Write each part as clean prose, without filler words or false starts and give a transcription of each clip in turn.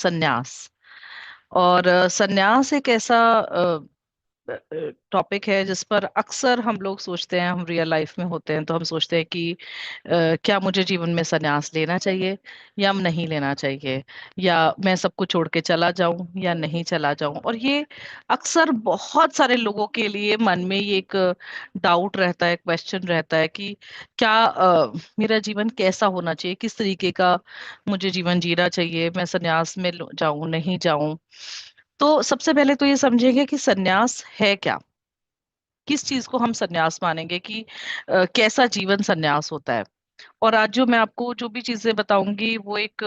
संन्यास। और संन्यास एक ऐसा टॉपिक है जिस पर अक्सर हम लोग सोचते हैं, हम रियल लाइफ में होते हैं तो हम सोचते हैं कि क्या मुझे जीवन में संन्यास लेना चाहिए या नहीं लेना चाहिए, या मैं सब कुछ छोड़ के चला जाऊं या नहीं चला जाऊं। और ये अक्सर बहुत सारे लोगों के लिए मन में ये एक डाउट रहता है, क्वेश्चन रहता है कि क्या मेरा जीवन कैसा होना चाहिए, किस तरीके का मुझे जीवन जीना चाहिए, मैं संन्यास में जाऊं नहीं जाऊं। तो सबसे पहले तो ये समझेंगे कि सन्यास है क्या, किस चीज को हम सन्यास मानेंगे, कि कैसा जीवन सन्यास होता है। और आज जो मैं आपको जो भी चीजें बताऊंगी वो एक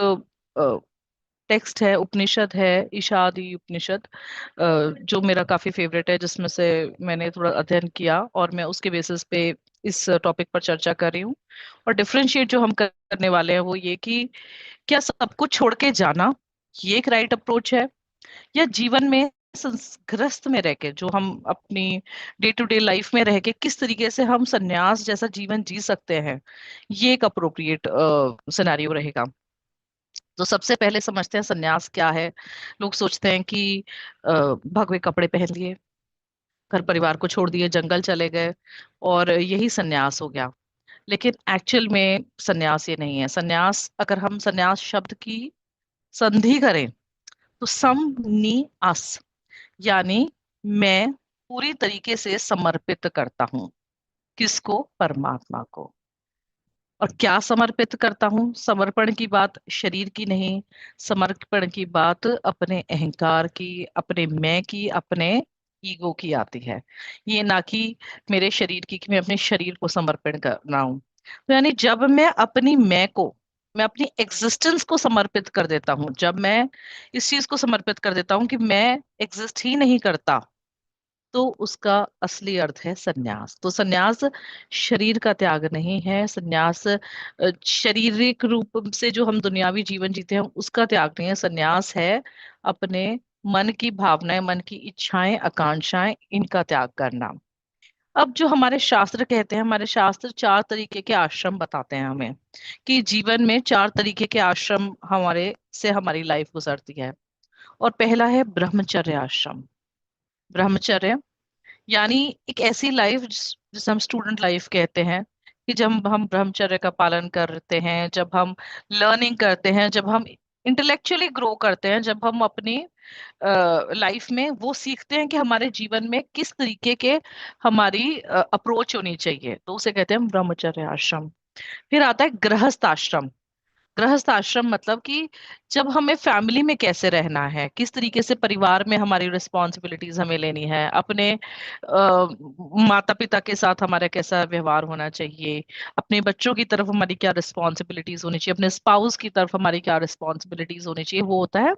टेक्स्ट है, उपनिषद है, ईशादी उपनिषद, जो मेरा काफी फेवरेट है, जिसमें से मैंने थोड़ा अध्ययन किया और मैं उसके बेसिस पे इस टॉपिक पर चर्चा कर रही हूँ। और डिफरेंशिएट जो हम करने वाले हैं वो ये कि क्या सब कुछ छोड़ के जाना ये एक राइट अप्रोच है, या जीवन में संग्रस्त में रह के जो हम अपनी डे टू डे लाइफ में रह के किस तरीके से हम संन्यास जैसा जीवन जी सकते हैं, ये एक अप्रोप्रिएट सिनेरियो रहेगा। तो सबसे पहले समझते हैं संन्यास क्या है। लोग सोचते हैं कि भगवे कपड़े पहन लिए, घर परिवार को छोड़ दिए, जंगल चले गए और यही संन्यास हो गया। लेकिन एक्चुअल में संन्यास ये नहीं है। संन्यास, अगर हम संन्यास शब्द की संधि करें तो सम नी आस, यानी मैं पूरी तरीके से समर्पित करता हूँ। किसको? परमात्मा को। और क्या समर्पित करता हूँ? समर्पण की बात शरीर की नहीं, समर्पण की बात अपने अहंकार की, अपने मैं की, अपने ईगो की आती है। ये ना कि मेरे शरीर की, कि मैं अपने शरीर को समर्पण कर रहा हूँ। तो यानी जब मैं अपनी मैं को, मैं अपनी एग्जिस्टेंस को समर्पित कर देता हूँ, जब मैं इस चीज को समर्पित कर देता हूँ कि मैं एग्जिस्ट ही नहीं करता, तो उसका असली अर्थ है सन्यास। तो सन्यास शरीर का त्याग नहीं है। सन्यास शारीरिक रूप से जो हम दुनियावी जीवन जीते हैं उसका त्याग नहीं है। सन्यास है अपने मन की भावनाएं, मन की इच्छाएं, आकांक्षाएं, इनका त्याग करना। अब जो हमारे शास्त्र कहते हैं, हमारे शास्त्र चार तरीके के आश्रम बताते हैं हमें, कि जीवन में चार तरीके के आश्रम हमारे से हमारी लाइफ गुजरती है। और पहला है ब्रह्मचर्य आश्रम। ब्रह्मचर्य यानी एक ऐसी लाइफ जिसे हम स्टूडेंट लाइफ कहते हैं, कि जब हम ब्रह्मचर्य का पालन करते हैं, जब हम लर्निंग करते हैं, जब हम इंटेलेक्चुअली ग्रो करते हैं, जब हम अपनी लाइफ में वो सीखते हैं कि हमारे जीवन में किस तरीके के हमारी अप्रोच होनी चाहिए, तो उसे कहते हैं ब्रह्मचर्य आश्रम। फिर आता है गृहस्थ आश्रम। गृहस्थ आश्रम मतलब कि जब हमें फैमिली में कैसे रहना है, किस तरीके से परिवार में हमारी रिस्पॉन्सिबिलिटीज हमें लेनी है, अपने माता पिता के साथ हमारा कैसा व्यवहार होना चाहिए, अपने बच्चों की तरफ हमारी क्या रिस्पॉन्सिबिलिटीज होनी चाहिए, अपने स्पाउस की तरफ हमारी क्या रिस्पॉन्सिबिलिटीज होनी चाहिए, वो होता है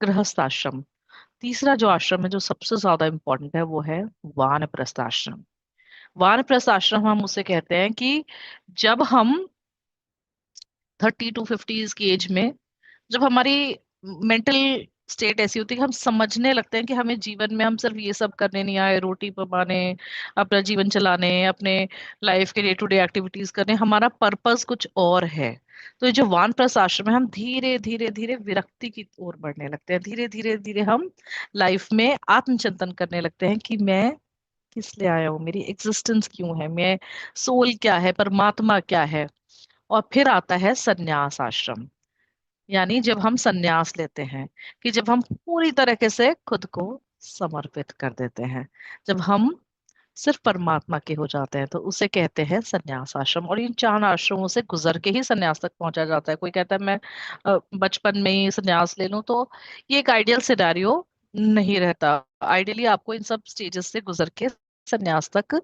गृहस्थ आश्रम। तीसरा जो आश्रम है जो सबसे ज्यादा इंपॉर्टेंट है वो है वानप्रस्थ आश्रम। वानप्रस्थ आश्रम हम उसे कहते हैं कि जब हम 30 to 50 की एज में, जब हमारी मेंटल स्टेट ऐसी होती है कि हम समझने लगते हैं कि हमें जीवन में हम सिर्फ ये सब करने नहीं आए, रोटी पकाने, अपना जीवन चलाने, अपने लाइफ के डे टू डे एक्टिविटीज करने, हमारा पर्पस कुछ और है। तो ये जो वानप्रस्थ आश्रम है, हम धीरे धीरे धीरे विरक्ति की ओर बढ़ने लगते हैं। धीरे धीरे धीरे हम लाइफ में आत्मचिंतन करने लगते हैं कि मैं किस लिए आया हूँ, मेरी एग्जिस्टेंस क्यों है, मैं सोल क्या है, परमात्मा क्या है। और फिर आता है सन्यास आश्रम। यानी जब हम सन्यास लेते हैं, कि जब हम पूरी तरीके से खुद को समर्पित कर देते हैं, जब हम सिर्फ परमात्मा के हो जाते हैं, तो उसे कहते हैं सन्यास आश्रम। और इन चार आश्रमों से गुजर के ही सन्यास तक पहुंचा जाता है। कोई कहता है मैं बचपन में ही सन्यास ले लूं, तो ये एक आइडियल सिनेरियो नहीं रहता। आइडियली आपको इन सब स्टेजेस से गुजर के सन्यास तक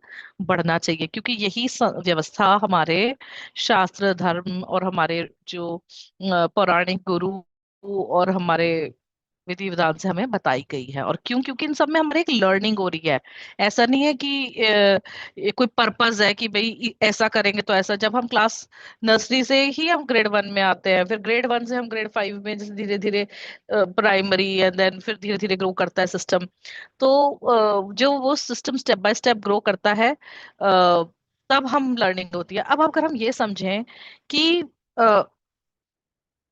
बढ़ना चाहिए, क्योंकि यही व्यवस्था हमारे शास्त्र, धर्म और हमारे जो पौराणिक गुरु और हमारे विधि विधान से हमें बताई गई है। और क्यों? क्योंकि इन सब में हमारी एक लर्निंग हो रही है। ऐसा नहीं है कि ये कोई पर्पस है कि भाई ऐसा करेंगे तो ऐसा। जब हम क्लास नर्सरी से ही हम ग्रेड 1 में आते हैं, फिर ग्रेड 1 से हम ग्रेड 5 में, जैसे धीरे धीरे प्राइमरी, एंड देन फिर धीरे धीरे ग्रो करता है सिस्टम। तो जो वो system step by step grow करता है, तब हम लर्निंग होती है। अब अगर हम ये समझें कि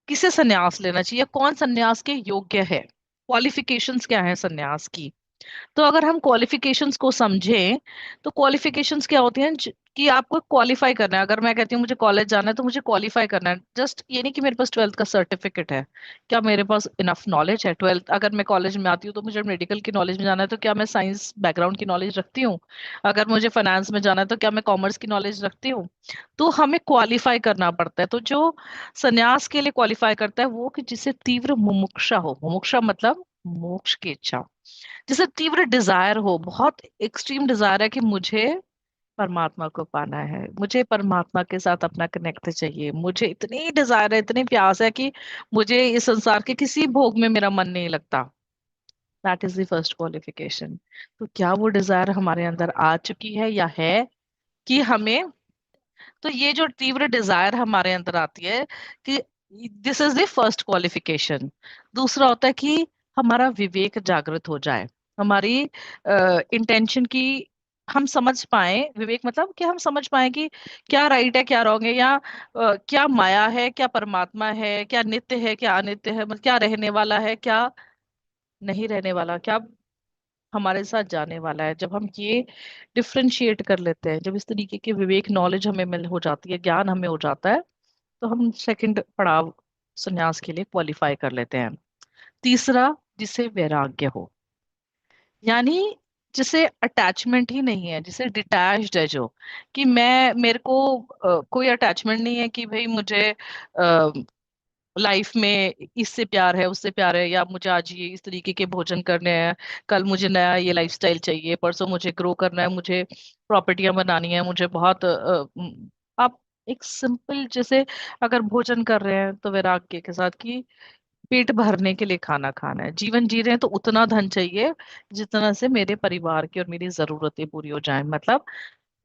किसे संन्यास लेना चाहिए, कौन संन्यास के योग्य है, क्वालिफिकेशंस क्या है संन्यास की। तो अगर हम क्वालिफिकेशंस को समझें, तो क्वालिफिकेशंस क्या होती हैं कि आपको क्वालिफाई करना है। अगर मैं कहती हूँ मुझे कॉलेज जाना है, तो मुझे क्वालिफाई करना है। जस्ट ये नहीं कि मेरे पास ट्वेल्थ का सर्टिफिकेट है, क्या मेरे पास इनफ नॉलेज है। ट्वेल्थ अगर मैं कॉलेज में आती हूँ तो मुझे मेडिकल की नॉलेज में जाना है, तो क्या मैं साइंस बैकग्राउंड की नॉलेज रखती हूँ। अगर मुझे फाइनेंस में जाना है, तो क्या मैं कॉमर्स की नॉलेज रखती हूँ। तो हमें क्वालिफाई करना पड़ता है। तो जो संन्यास के लिए क्वालिफाई करता है वो कि जिसे तीव्र मुमुक्षा हो, मुमुक्षा मतलब मोक्ष की इच्छा, जिसे तीव्र डिजायर हो, बहुत एक्सट्रीम डिजायर है कि मुझे परमात्मा को पाना है, मुझे परमात्मा के साथ अपना कनेक्ट चाहिए, मुझे इतनी डिजायर है, इतनी प्यास है कि मुझे इस संसार के किसी भोग में मेरा मन नहीं लगता। That is the first qualification. तो क्या वो डिजायर हमारे अंदर आ चुकी है या है कि हमें। तो ये जो तीव्र डिजायर हमारे अंदर आती है कि this is the first qualification. दूसरा होता है कि हमारा विवेक जागृत हो जाए, हमारी इंटेंशन की हम समझ पाए। विवेक मतलब कि हम समझ पाए कि क्या राइट है क्या रॉन्ग है, या क्या माया है क्या परमात्मा है, क्या नित्य है क्या अनित्य है, मतलब क्या रहने वाला है क्या नहीं रहने वाला, क्या हमारे साथ जाने वाला है। जब हम ये डिफ्रेंशिएट कर लेते हैं, जब इस तरीके की विवेक नॉलेज हमें मिल हो जाती है, ज्ञान हमें हो जाता है, तो हम सेकंड पड़ाव संन्यास के लिए क्वालिफाई कर लेते हैं। तीसरा, जिसे वैराग्य हो, यानी जिसे अटैचमेंट ही नहीं है, जिसे डिटैच्ड है, जो कि मैं मेरे को कोई अटैचमेंट नहीं है कि भाई मुझे लाइफ में इससे प्यार है उससे प्यार है, या मुझे आज ये इस तरीके के भोजन करने हैं, कल मुझे नया ये लाइफस्टाइल चाहिए, परसों मुझे ग्रो करना है, मुझे प्रॉपर्टियां बनानी है, मुझे बहुत आप एक सिंपल जैसे अगर भोजन कर रहे हैं तो वैराग्य के साथ कि पेट भरने के लिए खाना खाना है, जीवन जी रहे हैं तो उतना धन चाहिए जितना से मेरे परिवार की और मेरी जरूरतें पूरी हो जाएं। मतलब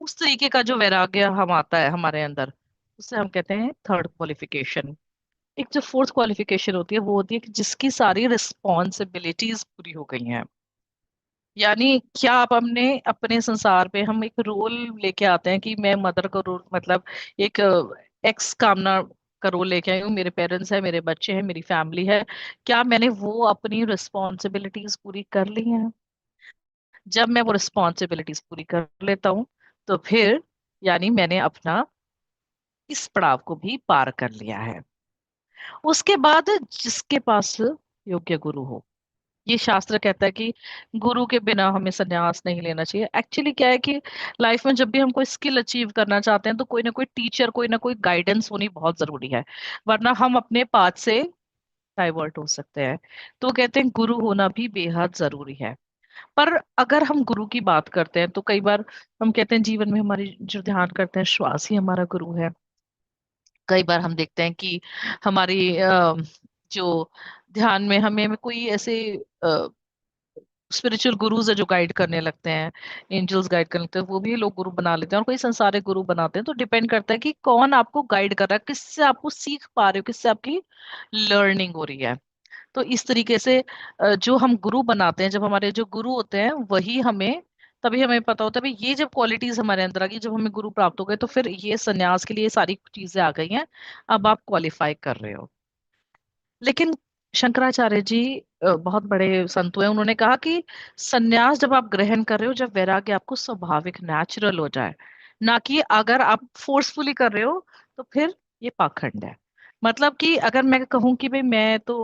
उस तरीके का जो वैराग्य हम आता है हमारे अंदर, उसे हम कहते हैं थर्ड क्वालिफिकेशन। एक जो फोर्थ क्वालिफिकेशन होती है वो होती है कि जिसकी सारी रिस्पॉन्सिबिलिटीज पूरी हो गई हैं। यानी क्या आप हमने अपने संसार पे हम एक रोल लेके आते हैं कि मैं मदर का रोल, मतलब एक एक्स कामना का रोल लेके आई हूँ, मेरे पेरेंट्स है, मेरे बच्चे हैं, मेरी फैमिली है। क्या मैंने वो अपनी रिस्पॉन्सिबिलिटीज पूरी कर ली हैं। जब मैं वो रिस्पॉन्सिबिलिटीज पूरी कर लेता हूँ, तो फिर यानी मैंने अपना इस पड़ाव को भी पार कर लिया है। उसके बाद जिसके पास योग्य गुरु हो, ये शास्त्र कहता है कि गुरु के बिना हमें संन्यास नहीं लेना चाहिए। एक्चुअली क्या है कि लाइफ में जब भी हम कोई स्किल अचीव करना चाहते हैं, तो कोई ना कोई टीचर, कोई ना कोई गाइडेंस होनी बहुत जरूरी है, वरना हम अपने पाथ से डाइवर्ट हो सकते हैं। तो कहते हैं गुरु होना भी बेहद जरूरी है। पर अगर हम गुरु की बात करते हैं, तो कई बार हम कहते हैं जीवन में हमारी जो ध्यान करते हैं श्वास ही हमारा गुरु है। कई बार हम देखते हैं कि हमारी जो ध्यान में हमें कोई ऐसे स्पिरिचुअल गुरुज है जो गाइड करने लगते हैं, एंजल्स गाइड करने लगते हैं, वो भी लोग गुरु बना लेते हैं, और कोई संसारिक गुरु बनाते हैं। तो डिपेंड करता है कि कौन आपको गाइड कर रहा है, किससे आपको सीख पा रहे हो, किससे आपकी लर्निंग हो रही है। तो इस तरीके से जो हम गुरु बनाते हैं, जब हमारे जो गुरु होते हैं वही हमें, तभी हमें पता होता है भाई ये जब क्वालिटीज हमारे अंदर आ गई, जब हमें गुरु प्राप्त हो गए, तो फिर ये संन्यास के लिए सारी चीजें आ गई हैं, अब आप क्वालिफाई कर रहे हो। लेकिन शंकराचार्य जी बहुत बड़े संत हुए, उन्होंने कहा कि सन्यास जब आप ग्रहण कर रहे हो, जब वैराग्य आपको स्वाभाविक नेचुरल हो जाए, ना कि अगर आप फोर्सफुली कर रहे हो, तो फिर ये पाखंड है। मतलब कि अगर मैं कहूँ कि भाई मैं तो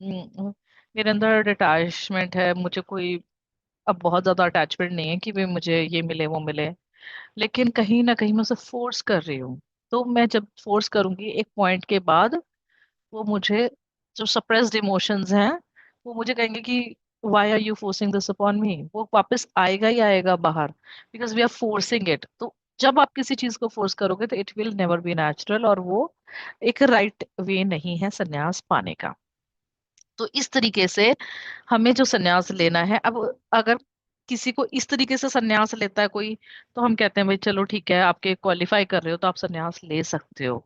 मेरे अंदर डिटैचमेंट है, मुझे कोई अब बहुत ज्यादा अटैचमेंट नहीं है कि भाई मुझे ये मिले वो मिले, लेकिन कहीं ना कहीं मैं उसे फोर्स कर रही हूँ, तो मैं जब फोर्स करूंगी एक पॉइंट के बाद, वो मुझे, जो सप्रेस्ड इमोशंस हैं, वो मुझे कहेंगे कि why are you forcing this upon me, वो वापस आएगा ही आएगा बाहर, because we are forcing it. तो जब आप किसी चीज को फोर्स करोगे, तो it will never be natural, और वो एक राइट वे नहीं है संन्यास पाने का। तो इस तरीके से हमें जो संन्यास लेना है, अब अगर किसी को इस तरीके से संन्यास लेता है कोई, तो हम कहते हैं भाई चलो ठीक है, आपके क्वालिफाई कर रहे हो तो आप संन्यास ले सकते हो।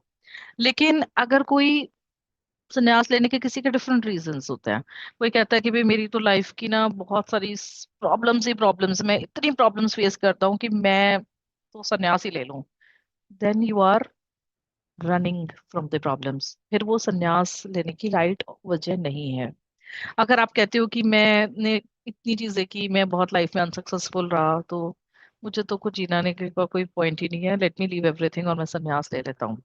लेकिन अगर कोई संन्यास लेने के किसी के डिफरेंट रीजंस होते हैं, कोई कहता है कि भाई मेरी तो लाइफ की ना बहुत सारी प्रॉब्लम्स ही प्रॉब्लम्स, मैं इतनी प्रॉब्लम्स फेस करता हूँ कि मैं तो संन्यास ही ले लूं। Then you are running from the problems, फिर वो संन्यास लेने की राइट वजह नहीं है। अगर आप कहते हो कि मैंने इतनी चीजें की, मैं बहुत लाइफ में अनसक्सेसफुल रहा, तो मुझे तो कुछ जीना नहीं का कोई पॉइंट ही नहीं है, लेट मी लीव एवरीथिंग और मैं संन्यास ले लेता हूँ,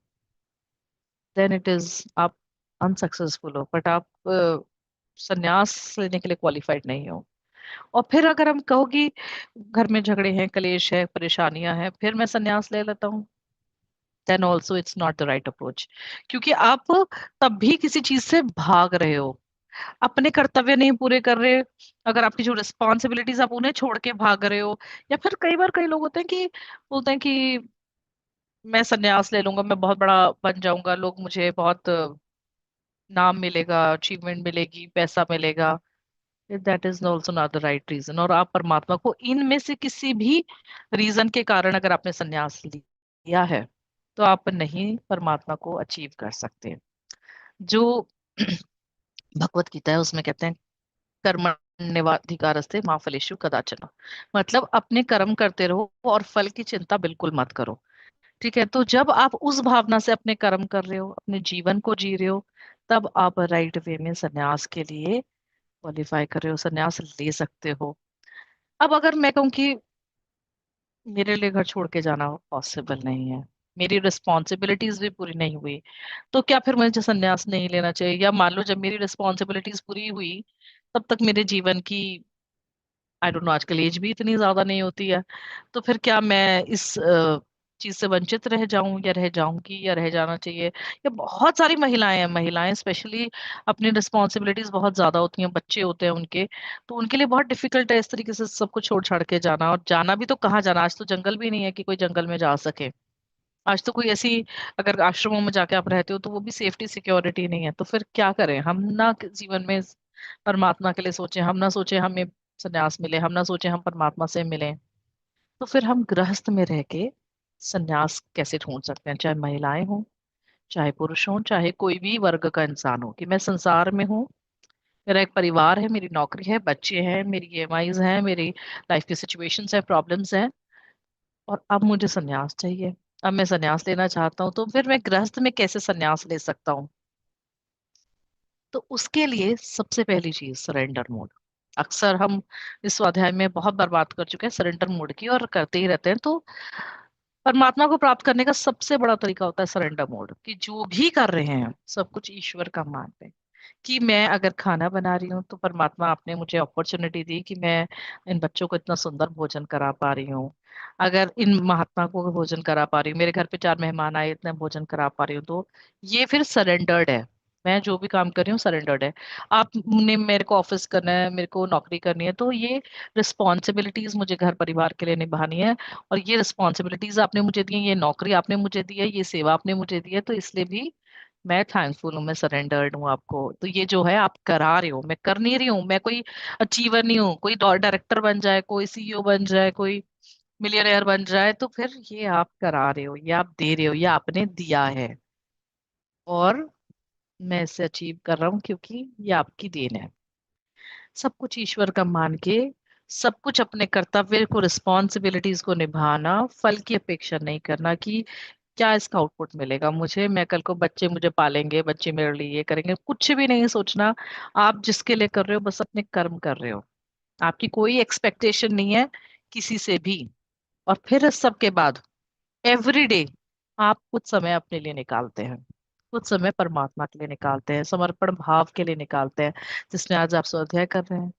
देन इट इज, आप अनसक्सेसफुल हो, बट आप संन्यास लेने के लिए क्वालिफाइड नहीं हो। और फिर अगर हम कहो कि घर में झगड़े हैं, कलेश है, परेशानियां हैं, फिर मैं संन्यास ले लेता हूँ, then also it's not the right approach. क्योंकि आप तब भी किसी चीज से भाग रहे हो, अपने कर्तव्य नहीं पूरे कर रहे। अगर आपकी जो रिस्पॉन्सिबिलिटीज, आप उन्हें छोड़ के भाग रहे हो। या फिर कई बार कई लोग होते हैं कि बोलते हैं कि मैं संन्यास ले लूंगा, मैं बहुत बड़ा बन जाऊंगा, लोग मुझे बहुत नाम मिलेगा, अचीवमेंट मिलेगी, पैसा मिलेगा। That is also not the right reason. और आप परमात्मा को इनमें से किसी भी रीजन के कारण अगर आपने संन्यास लिया है, तो आप नहीं परमात्मा को अचीव कर सकते। जो भगवत गीता है उसमें कहते हैं, कर्मण्येवाधिकारस्ते मा फलेषु कदाचन। मतलब अपने कर्म करते रहो और फल की चिंता बिल्कुल मत करो। ठीक है, तो जब आप उस भावना से अपने कर्म कर रहे हो, अपने जीवन को जी रहे हो, तब आप राइट वे में संन्यास के लिए क्वालिफाई कर रहे हो, संन्यास ले सकते हो। अब अगर मैं कहूँ कि मेरे लिए घर छोड़ के जाना पॉसिबल नहीं है, मेरी रिस्पॉन्सिबिलिटीज भी पूरी नहीं हुई, तो क्या फिर मुझे संन्यास नहीं लेना चाहिए? या मान लो जब मेरी रिस्पॉन्सिबिलिटीज पूरी हुई, तब तक मेरे जीवन की, आई डोंट नो, आजकल एज भी इतनी ज्यादा नहीं होती है, तो फिर क्या मैं इस चीज से वंचित रह जाऊं, या रह जाऊंगी, या रह जाना चाहिए? या बहुत सारी महिलाएं हैं, महिलाएं स्पेशली अपनी रिस्पॉन्सिबिलिटीज बहुत ज्यादा होती हैं, बच्चे होते हैं उनके, तो उनके लिए बहुत डिफिकल्ट है इस तरीके से सब कुछ छोड़ छाड़ के जाना। और जाना भी तो कहाँ जाना, आज तो जंगल भी नहीं है कि कोई जंगल में जा सके। आज तो कोई ऐसी, अगर आश्रमों में जाके आप रहते हो तो वो भी सेफ्टी सिक्योरिटी नहीं है। तो फिर क्या करें हम ना, जीवन में परमात्मा के लिए सोचें, हम ना सोचें हमें संन्यास मिले, हम ना सोचें हम परमात्मा से मिलें, तो फिर हम गृहस्थ में रह के संन्यास कैसे ढूंढ सकते हैं? चाहे महिलाएं हों, चाहे पुरुष हों, चाहे कोई भी वर्ग का इंसान हो, कि मैं संसार में हूँ, मेरा एक परिवार है, मेरी नौकरी है, बच्चे हैं, मेरी ईएमआईज हैं, मेरी लाइफ की सिचुएशंस है, प्रॉब्लम्स हैं, और अब मुझे संन्यास चाहिए, अब मैं संन्यास लेना चाहता हूँ, तो फिर मैं गृहस्थ में कैसे संन्यास ले सकता हूँ? तो उसके लिए सबसे पहली चीज सरेंडर मोड। अक्सर हम इस स्वाध्याय में बहुत बार बात कर चुके हैं सरेंडर मोड की, और करते ही रहते हैं। तो परमात्मा को प्राप्त करने का सबसे बड़ा तरीका होता है सरेंडर मोड, कि जो भी कर रहे हैं सब कुछ ईश्वर का मान ले। कि मैं अगर खाना बना रही हूँ, तो परमात्मा आपने मुझे अपॉर्चुनिटी दी कि मैं इन बच्चों को इतना सुंदर भोजन करा पा रही हूँ। अगर इन महात्मा को भोजन करा पा रही हूँ, मेरे घर पे 4 मेहमान आए, इतना भोजन करा पा रही हूँ, तो ये फिर सरेंडर्ड है। मैं जो भी काम कर रही हूँ सरेंडर्ड है। आपने, मेरे को ऑफिस करना है, मेरे को नौकरी करनी है, तो ये रिस्पॉन्सिबिलिटीज मुझे घर परिवार के लिए निभानी है। और ये रिस्पॉन्सिबिलिटीज आपने मुझे दी है, ये नौकरी आपने मुझे दी है, ये सेवा आपने मुझे दी है, तो इसलिए भी मैं थैंकफुल हूँ, मैं सरेंडर्ड हूँ आपको। तो ये जो है आप करा रहे हो, मैं कर नहीं रही हूँ, मैं कोई अचीवर नहीं हूँ, कोई डायरेक्टर बन जाए, कोई सीईओ बन जाए, कोई मिलियनेयर बन जाए, तो फिर ये आप करा रहे हो, ये आप दे रहे हो, ये आपने दिया है, और मैं इसे अचीव कर रहा हूँ क्योंकि ये आपकी देन है। सब कुछ ईश्वर का मान के, सब कुछ अपने कर्तव्य को, रिस्पॉन्सिबिलिटीज को निभाना, फल की अपेक्षा नहीं करना कि क्या इसका आउटपुट मिलेगा मुझे, मैं कल को बच्चे मुझे पालेंगे, बच्चे मेरे लिए ये करेंगे, कुछ भी नहीं सोचना। आप जिसके लिए कर रहे हो बस अपने कर्म कर रहे हो, आपकी कोई एक्सपेक्टेशन नहीं है किसी से भी। और फिर इस सब के बाद एवरी डे आप कुछ समय अपने लिए निकालते हैं, कुछ समय परमात्मा के लिए निकालते हैं, समर्पण भाव के लिए निकालते हैं। जिसमें आज आप स्वाध्याय कर रहे हैं,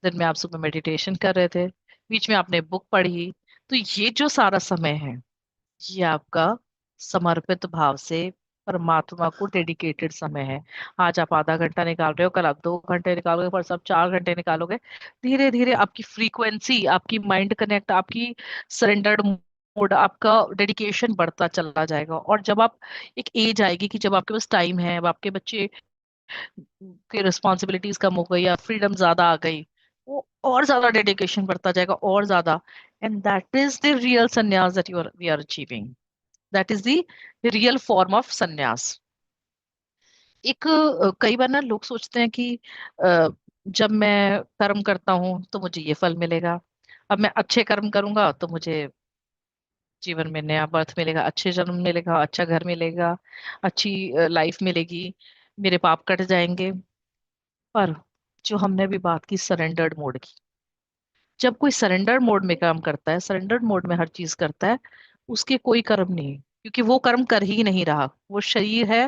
दिन में आप सुबह मेडिटेशन कर रहे थे, बीच में आपने बुक पढ़ी, तो ये जो सारा समय है, ये आपका समर्पित भाव से परमात्मा को डेडिकेटेड समय है। आज आप आधा घंटा निकाल रहे हो, कल आप 2 घंटे निकालोगे, परसों आप 4 घंटे निकालोगे। धीरे धीरे आपकी फ्रीक्वेंसी, आपकी माइंड कनेक्ट, आपकी सरेंडर्ड मोड, आपका डेडिकेशन बढ़ता चला जाएगा। और जब आप, एक एज आएगी कि जब आपके पास टाइम है, अब आपके बच्चे की रिस्पॉन्सिबिलिटीज कम हो गई या फ्रीडम ज्यादा आ गई, वो और ज्यादा डेडिकेशन बढ़ता जाएगा, और ज्यादा। And that is the real sannyas that you are we are achieving. That is the real form of sannyas. एक कई बार ना लोग सोचते हैं कि जब मैं कर्म करता हूँ तो मुझे ये फल मिलेगा, अब मैं अच्छे कर्म करूंगा तो मुझे जीवन में नया बर्थ मिलेगा, अच्छे जन्म मिलेगा, अच्छा घर मिलेगा, अच्छी लाइफ मिलेगी, मेरे पाप कट जाएंगे। पर जो हमने अभी बात की सरेंडर्ड मोड की, जब कोई सरेंडर मोड में काम करता है, सरेंडर मोड में हर चीज करता है, उसके कोई कर्म नहीं, क्योंकि वो कर्म कर ही नहीं रहा, वो शरीर है,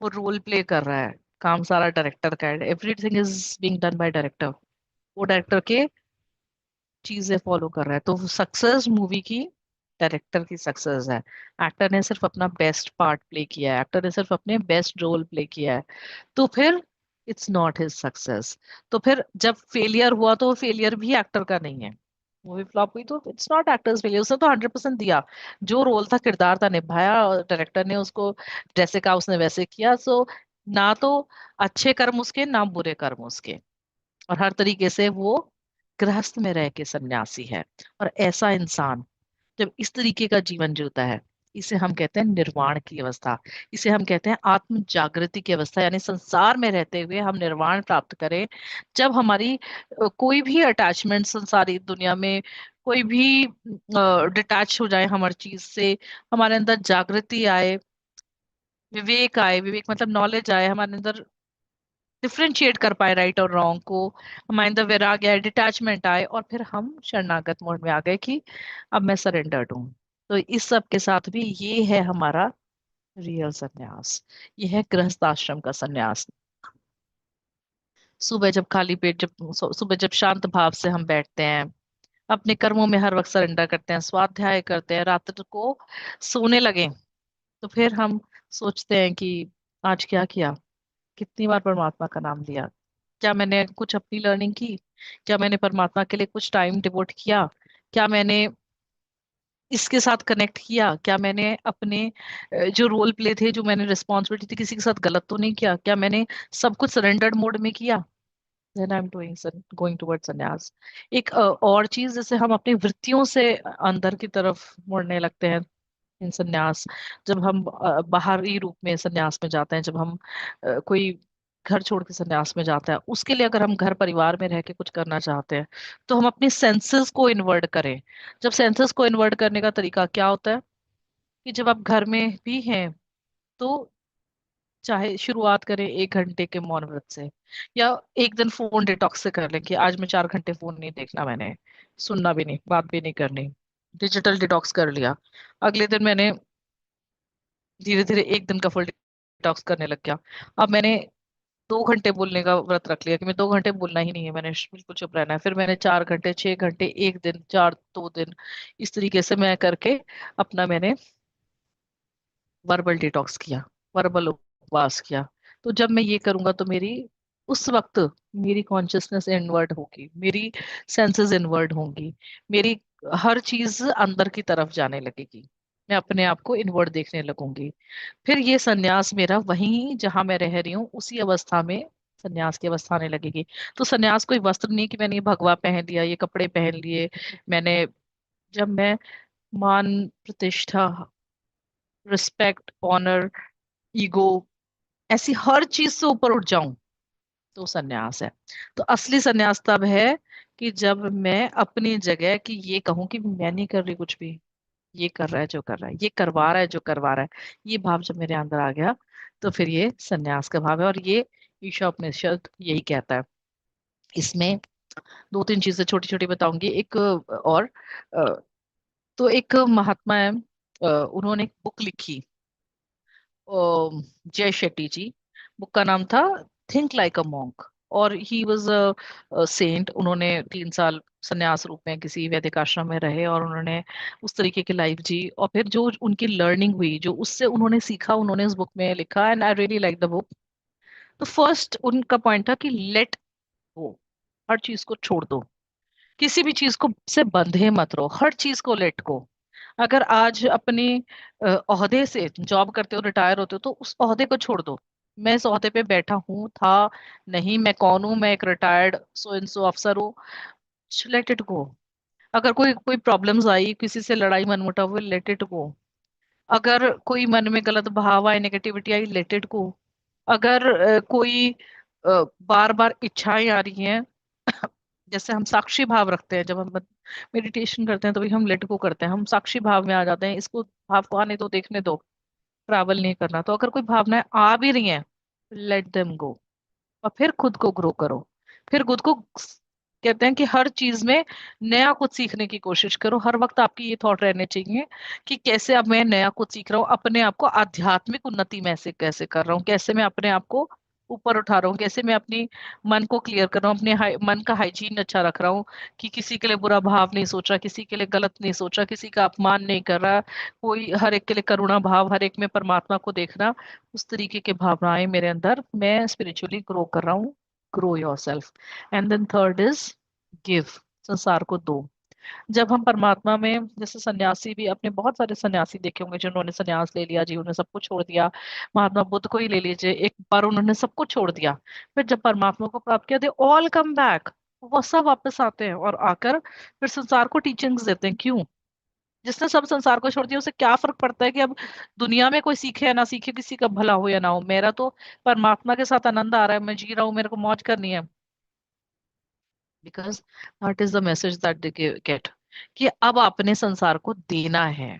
वो रोल प्ले कर रहा है। काम सारा डायरेक्टर का है, everything is being done by director. वो डायरेक्टर के चीजें फॉलो कर रहा है, तो सक्सेस मूवी की डायरेक्टर की सक्सेस है। एक्टर ने सिर्फ अपना बेस्ट पार्ट प्ले किया है, एक्टर ने सिर्फ अपने बेस्ट रोल प्ले किया है, तो फिर इट्स नॉट हिज सक्सेस। तो फिर जब फेलियर हुआ तो फेलियर भी एक्टर का नहीं है। मूवी फ्लॉप हुई तो इट्स नॉट एक्टर्स फेलियर, उसने तो 100% दिया, जो रोल था, किरदार था, निभाया, और डायरेक्टर ने उसको जैसे कहा उसने वैसे किया। सो ना तो अच्छे कर्म उसके, ना बुरे कर्म उसके, और हर तरीके से वो गृहस्थ में रह के सन्यासी है। और ऐसा इंसान जब इस तरीके का जीवन जीता है, इसे हम कहते हैं निर्वाण की अवस्था। इसे हम कहते हैं आत्म जागृति की अवस्था, यानी संसार में रहते हुए हम निर्वाण प्राप्त करें। जब हमारी कोई भी अटैचमेंट संसारी दुनिया में, कोई भी डिटैच हो जाए हमारी चीज से, हमारे अंदर जागृति आए, विवेक आए, विवेक मतलब नॉलेज आए हमारे अंदर, डिफ्रेंशिएट कर पाए राइट और रॉन्ग को, हमारे अंदर वैराग्य आए, डिटैचमेंट आए, और फिर हम शरणागत मोड में आ गए कि अब मैं सरेंडर्ड हूँ। तो इस सब के साथ भी ये है हमारा रियल सन्यास, ये है गृहस्थ आश्रम का सन्यास। सुबह जब खाली पेट, जब सुबह जब शांत भाव से हम बैठते हैं, अपने कर्मों में हर वक्त सरेंडर करते हैं, स्वाध्याय करते हैं, रात्र को सोने लगे, तो फिर हम सोचते हैं कि आज क्या किया, कितनी बार परमात्मा का नाम लिया, क्या मैंने कुछ अपनी लर्निंग की, क्या मैंने परमात्मा के लिए कुछ टाइम डिवोट किया, क्या मैंने इसके साथ कनेक्ट किया, क्या मैंने अपने जो रोल प्ले थे, जो मैंने रिस्पॉन्सिबिलिटी थी, किसी के साथ गलत तो नहीं किया, क्या मैंने सब कुछ सरेंडर्ड मोड में किया। Then I am doing going towards संन्यास। एक और चीज, जैसे हम अपनी वृत्तियों से अंदर की तरफ मुड़ने लगते हैं इन संन्यास, जब हम बाहरी रूप में संन्यास में जाते हैं, जब हम कोई घर छोड़ के संन्यास में जाता है, उसके लिए अगर हम घर परिवार में रह के कुछ करना चाहते हैं, तो हम अपनी सेंसेस को इन्वर्ट करें। जब सेंसेस को इन्वर्ट करने का तरीका क्या होता है, कि जब आप घर में भी हैं, तो चाहे शुरुआत करें 1 घंटे के मौन व्रत से, या एक दिन फोन डिटॉक्स से कर लें कि आज मैं 4 घंटे फोन नहीं देखना, मैंने सुनना भी नहीं, बात भी नहीं करनी, डिजिटल डिटॉक्स कर लिया। अगले दिन मैंने धीरे धीरे एक दिन का फुल डिटॉक्स करने लग गया। अब मैंने 2 घंटे बोलने का व्रत रख लिया कि मैं 2 घंटे बोलना ही नहीं है, मैंने बिल्कुल चुप रहना है। फिर मैंने 4 घंटे, 6 घंटे, एक दिन, चार, 2 दिन, इस तरीके से मैं करके अपना मैंने वर्बल डिटॉक्स किया, वर्बल उपवास किया। तो जब मैं ये करूंगा तो मेरी उस वक्त मेरी कॉन्शियसनेस इनवर्ड होगी, मेरी सेंसेस इनवर्ड होंगी, मेरी हर चीज अंदर की तरफ जाने लगेगी, मैं अपने आप को इनवर्ड देखने लगूंगी। फिर ये सन्यास मेरा वहीं जहां मैं रह रही हूँ उसी अवस्था में सन्यास की अवस्था आने लगेगी। तो सन्यास कोई वस्त्र नहीं कि मैंने ये भगवा पहन लिया, ये कपड़े पहन लिए मैंने। जब मैं मान, प्रतिष्ठा, रिस्पेक्ट, ऑनर, ईगो, ऐसी हर चीज से ऊपर उठ जाऊं, तो सन्यास है। तो असली सन्यास तब है कि जब मैं अपनी जगह की ये कहूं कि मैं नहीं कर रही कुछ भी, ये कर रहा है जो कर रहा है, ये करवा रहा है जो करवा रहा है, ये भाव जब मेरे अंदर आ गया, तो फिर ये सन्यास का भाव है। और ये ईशा उपनिषद यही कहता है। इसमें 2-3 चीजें छोटी छोटी बताऊंगी। एक और तो एक महात्मा है, उन्होंने एक बुक लिखी, जय शेट्टी जी। बुक का नाम था थिंक लाइक अ मॉन्क, और ही वॉज अ सेंट। उन्होंने 3 साल संन्यास रूप में किसी वैदिक आश्रम में रहे, और उन्होंने उस तरीके की लाइफ जी, और फिर जो उनकी लर्निंग हुई, जो उससे उन्होंने सीखा, उन्होंने इस बुक में लिखा, and I really like the book. तो फर्स्ट उनका पॉइंट था कि लेट गो, हर चीज को छोड़ दो, किसी भी चीज को से बंधे मत रहो, हर चीज को लेट गो। अगर आज अपने ओहदे से जॉब करते हो, रिटायर होते हो, तो उस ओहदे को छोड़ दो। मैं इस ओहदे पे बैठा हूँ, था, नहीं, मैं कौन हूँ, मैं एक रिटायर्ड सो एंड सो अफसर हूँ, लेट इट गो। अगर कोई कोई प्रॉब्लम्स आई, किसी से लड़ाई मनमुटाव हुई, लेट इट गो। अगर कोई मन में गलत भाव आए, negativity I, let it go. अगर कोई बार बार इच्छाएं आ रही हैं, जैसे हम साक्षी भाव रखते हैं, जब हम मेडिटेशन करते हैं तो भी हम लेट गो करते हैं, हम साक्षी भाव में आ जाते हैं, इसको भाव को आने दो, देखने दो, ट्रैवल नहीं करना। तो अगर कोई भावनाएं आ भी रही हैं, लेट देम गो, और फिर खुद को ग्रो करो। फिर खुद को कहते हैं कि हर चीज में नया कुछ सीखने की कोशिश करो। हर वक्त आपकी ये थॉट रहने चाहिए कि कैसे अब मैं नया कुछ सीख रहा हूँ, अपने आप को आध्यात्मिक उन्नति में से कैसे कर रहा हूँ, कैसे मैं अपने आप को ऊपर उठा रहा हूँ, कैसे मैं अपनी मन को क्लियर कर रहा हूँ, अपने मन का हाइजीन अच्छा रख रहा हूँ, कि किसी के लिए बुरा भाव नहीं सोच रहा, किसी के लिए गलत नहीं सोच रहा, किसी का अपमान नहीं कर रहा, कोई हर एक के लिए करुणा भाव, हर एक में परमात्मा को देखना, उस तरीके की भावनाएं मेरे अंदर, मैं स्पिरिचुअली ग्रो कर रहा हूँ। Grow yourself. And then third is give, संसार को दो। जब हम परमात्मा में, जैसे सन्यासी भी, अपने बहुत सारे सन्यासी देखे होंगे जिन्होंने सन्यास ले लिया, जीवन में सब कुछ छोड़ दिया। महात्मा बुद्ध को ही ले लीजिए, एक बार उन्होंने सब कुछ छोड़ दिया, फिर जब परमात्मा को प्राप्त किया, दे ऑल कम बैक, वो सब वापस आते हैं और आकर फिर संसार को टीचिंग्स देते हैं। क्यों? जिसने सब संसार को छोड़ दिया, उसे क्या फर्क पड़ता है कि अब दुनिया में कोई सीखे या ना सीखे, किसी का भला हो या ना हो, मेरा तो परमात्मा के साथ आनंद आ रहा है, मैं जी रहा हूँ, मेरे को मौज करनी है। Because that is the message that they get, कि अब आपने संसार को देना है।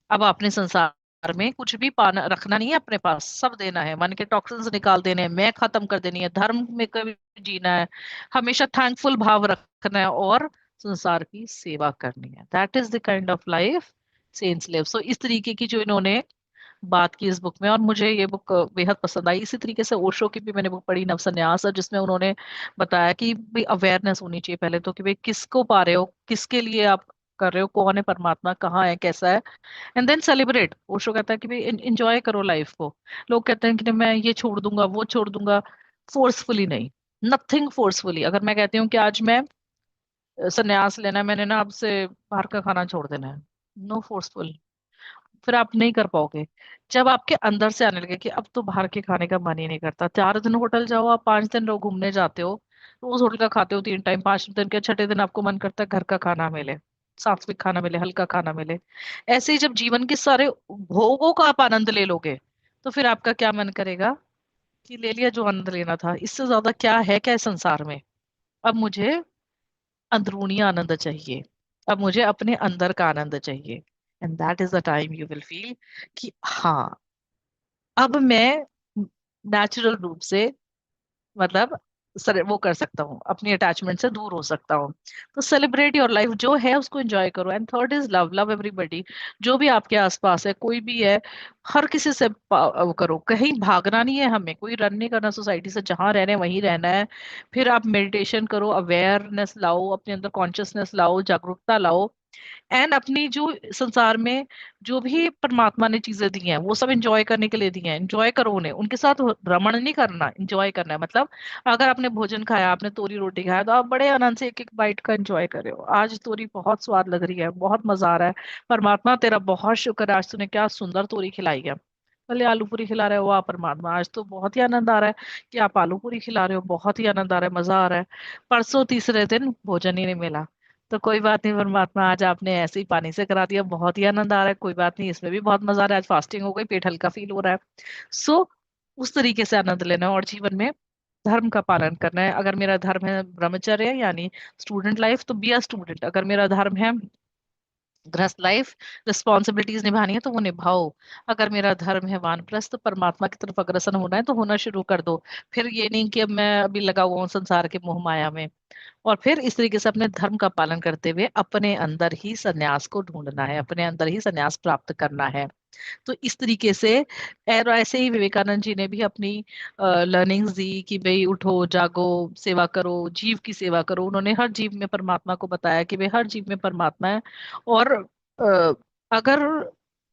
अब आपने संसार में कुछ भी पाना रखना नहीं है, अपने पास सब देना है, मन के टॉक्सिन्स निकाल देने हैं, मैं खत्म कर देनी है, धर्म में कभी जीना है, हमेशा थैंकफुल भाव रखना है, और संसार की सेवा करनी है। That is the kind of life saints live. So इस तरीके की जो इन्होंने बात की इस बुक में, और मुझे ये बुक बेहद पसंद आई। इसी तरीके से ओशो की भी मैंने बुक पढ़ी, नवसन्यास, और जिसमें उन्होंने बताया कि भाई अवेयरनेस होनी चाहिए पहले तो, कि भाई किसको पा रहे हो, किसके लिए आप कर रहे हो, कौन है परमात्मा, कहाँ है, कैसा है। And then celebrate. ओशो कहता है कि भाई एंजॉय करो लाइफ को। लोग कहते हैं कि नहीं, मैं ये छोड़ दूंगा, वो छोड़ दूंगा, फोर्सफुली नहीं, नथिंग फोर्सफुली। अगर मैं कहती हूँ कि आज मैं संन्यास लेना है, मैंने ना अब से बाहर का खाना छोड़ देना है, नो फोर्सफुल, फिर आप नहीं कर पाओगे। जब आपके अंदर से आने लगे कि अब तो बाहर के खाने का मन ही नहीं करता, 4 दिन होटल जाओ, आप 5 दिन लोग घूमने जाते हो, रोज होटल का खाते हो 3 टाइम, 5 दिन के छठे दिन आपको मन करता है घर का खाना मिले, सात्विक खाना मिले, हल्का खाना मिले। ऐसे ही जब जीवन के सारे भोगों का आप आनंद ले लोगे, तो फिर आपका क्या मन करेगा कि ले लिया जो आनंद लेना था, इससे ज्यादा क्या है, क्या है संसार में। अब मुझे अंदरूनी आनंद चाहिए, अब मुझे अपने अंदर का आनंद चाहिए। And that is the time you will feel कि हाँ, अब मैं नेचुरल रूप से, मतलब सर वो कर सकता हूँ, अपनी अटैचमेंट से दूर हो सकता हूँ। तो सेलिब्रेट योर लाइफ, जो है उसको एंजॉय करो। And third is love, love everybody, जो भी आपके आसपास है, कोई भी है, हर किसी से वो करो। कहीं भागना नहीं है हमें, कोई रन नहीं करना सोसाइटी से, जहां रहना है वहीं रहना है। फिर आप मेडिटेशन करो, अवेयरनेस लाओ, अपने अंदर कॉन्शियसनेस लाओ, जागरूकता लाओ। एंड अपनी जो संसार में जो भी परमात्मा ने चीजें दी हैं, वो सब एंजॉय करने के लिए दी हैं, एंजॉय करो उन्हें, उनके साथ रमण नहीं करना, एंजॉय करना है। मतलब अगर आपने भोजन खाया, आपने तोरी रोटी खाया, तो आप बड़े आनंद से एक एक बाइट का एंजॉय कर रहे हो, आज तोरी बहुत स्वाद लग रही है, बहुत मजा आ रहा है, परमात्मा तेरा बहुत शुक्र है, आज तूने क्या सुंदर तोरी खिलाई है। भले आलू पूरी खिला रहे हो, वाह परमात्मा, आज तो बहुत ही आनंद आ रहा है कि आप आलू पूरी खिला रहे हो, बहुत ही आनंद आ रहा है, मजा आ रहा है। परसों तीसरे दिन भोजन ही नहीं मिला, तो कोई बात नहीं परमात्मा, आज आपने ऐसे ही पानी से करा दिया, बहुत ही आनंद आ रहा है, कोई बात नहीं, इसमें भी बहुत मजा आ रहा है, आज फास्टिंग हो गई, पेट हल्का फील हो रहा है। सो उस तरीके से आनंद लेना है, और जीवन में धर्म का पालन करना है। अगर मेरा धर्म है ब्रह्मचर्य यानी स्टूडेंट लाइफ, तो बी अ स्टूडेंट। अगर मेरा धर्म है गृहस्थ लाइफ, रिस्पॉन्सिबिलिटीज निभानी है तो वो निभाओ। अगर मेरा धर्म है वानप्रस्थ, तो परमात्मा की तरफ अग्रसर होना है तो होना शुरू कर दो। फिर ये नहीं कि अब मैं अभी लगा हुआ हूँ संसार के मोह माया में। और फिर इस तरीके से अपने धर्म का पालन करते हुए अपने अंदर ही सन्यास को ढूंढना है, अपने अंदर ही सन्यास प्राप्त करना है। तो इस तरीके से, और ऐसे ही विवेकानंद जी ने भी अपनी लर्निंग्स दी कि भाई उठो, जागो, सेवा करो, जीव की सेवा करो। उन्होंने हर जीव में परमात्मा को बताया कि भाई हर जीव में परमात्मा है। और अगर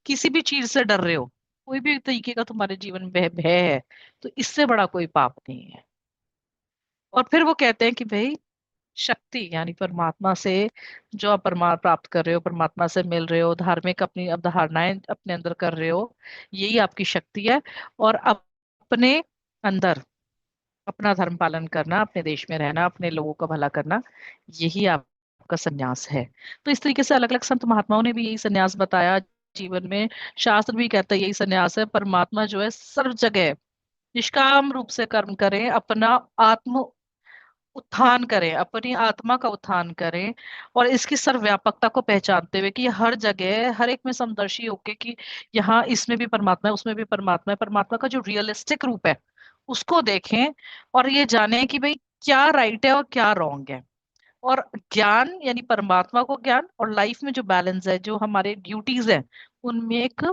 किसी भी चीज से डर रहे हो, कोई भी तरीके का तुम्हारे जीवन में भय भय है, तो इससे बड़ा कोई पाप नहीं है। और फिर वो कहते हैं कि भाई शक्ति यानी परमात्मा से, जो आप प्राप्त कर रहे हो, परमात्मा से मिल रहे हो, धार्मिक अपनी अवधारणाएं अपने अंदर कर रहे हो, यही आपकी शक्ति है। और अपने अंदर अपना धर्म पालन करना, अपने देश में रहना, अपने लोगों का भला करना, यही आपका सन्यास है। तो इस तरीके से अलग अलग संत महात्माओं ने भी यही सन्यास बताया जीवन में। शास्त्र भी कहता है यही सन्यास है। परमात्मा जो है सर्व जगह निष्काम रूप से कर्म करें, अपना आत्म उत्थान करें, अपनी आत्मा का उत्थान करें, और इसकी सर्वव्यापकता को पहचानते हुए कि ये हर जगह, हर एक में समदर्शी होके कि यहाँ इसमें भी परमात्मा है, उसमें भी परमात्मा है, परमात्मा का जो रियलिस्टिक रूप है उसको देखें, और ये जानें कि भाई क्या राइट है और क्या रॉन्ग है। और ज्ञान यानी परमात्मा को ज्ञान, और लाइफ में जो बैलेंस है, जो हमारे ड्यूटीज है, उनमें एक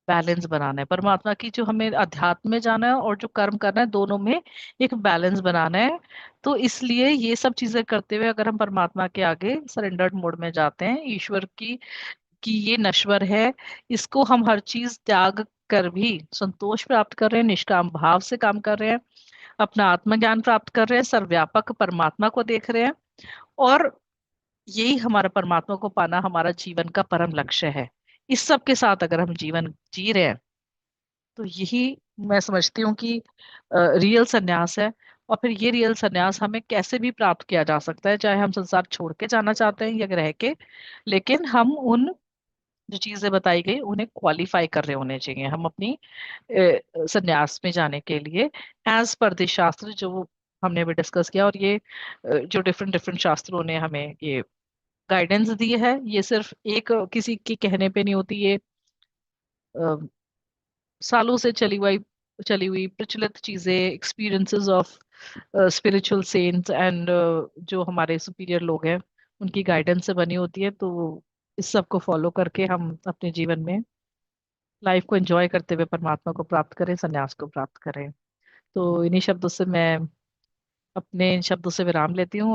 बैलेंस बनाना है। परमात्मा की जो हमें अध्यात्म में जाना है और जो कर्म करना है, दोनों में एक बैलेंस बनाना है। तो इसलिए ये सब चीजें करते हुए अगर हम परमात्मा के आगे सरेंडर्ड मोड में जाते हैं, ईश्वर की कि ये नश्वर है, इसको हम हर चीज त्याग कर भी संतोष प्राप्त कर रहे हैं, निष्काम भाव से काम कर रहे हैं, अपना आत्मज्ञान प्राप्त कर रहे हैं, सर्वव्यापक परमात्मा को देख रहे हैं, और यही हमारा परमात्मा को पाना हमारा जीवन का परम लक्ष्य है। इस सब के साथ अगर हम जीवन जी रहे हैं, तो यही मैं समझती हूँ कि रियल सन्यास है। और फिर ये रियल सन्यास हमें कैसे भी प्राप्त किया जा सकता है, चाहे हम संसार छोड़ के जाना चाहते हैं या रह के, लेकिन हम उन जो चीजें बताई गई उन्हें क्वालिफाई कर रहे होने चाहिए हम अपनी सन्यास में जाने के लिए, एज पर द शास्त्र जो हमने अभी डिस्कस किया। और ये जो डिफरेंट डिफरेंट शास्त्रों ने हमें ये गाइडेंस दी है, ये सिर्फ एक किसी के कहने पे नहीं होती, ये सालों से चली हुई प्रचलित चीजें, experiences of spiritual saints and जो हमारे सुपीरियर लोग हैं, उनकी गाइडेंस से बनी होती है। तो इस सब को फॉलो करके हम अपने जीवन में लाइफ को एंजॉय करते हुए परमात्मा को प्राप्त करें, संन्यास को प्राप्त करें। तो इन्हीं शब्दों से मैं अपने इन शब्दों से विराम लेती हूँ।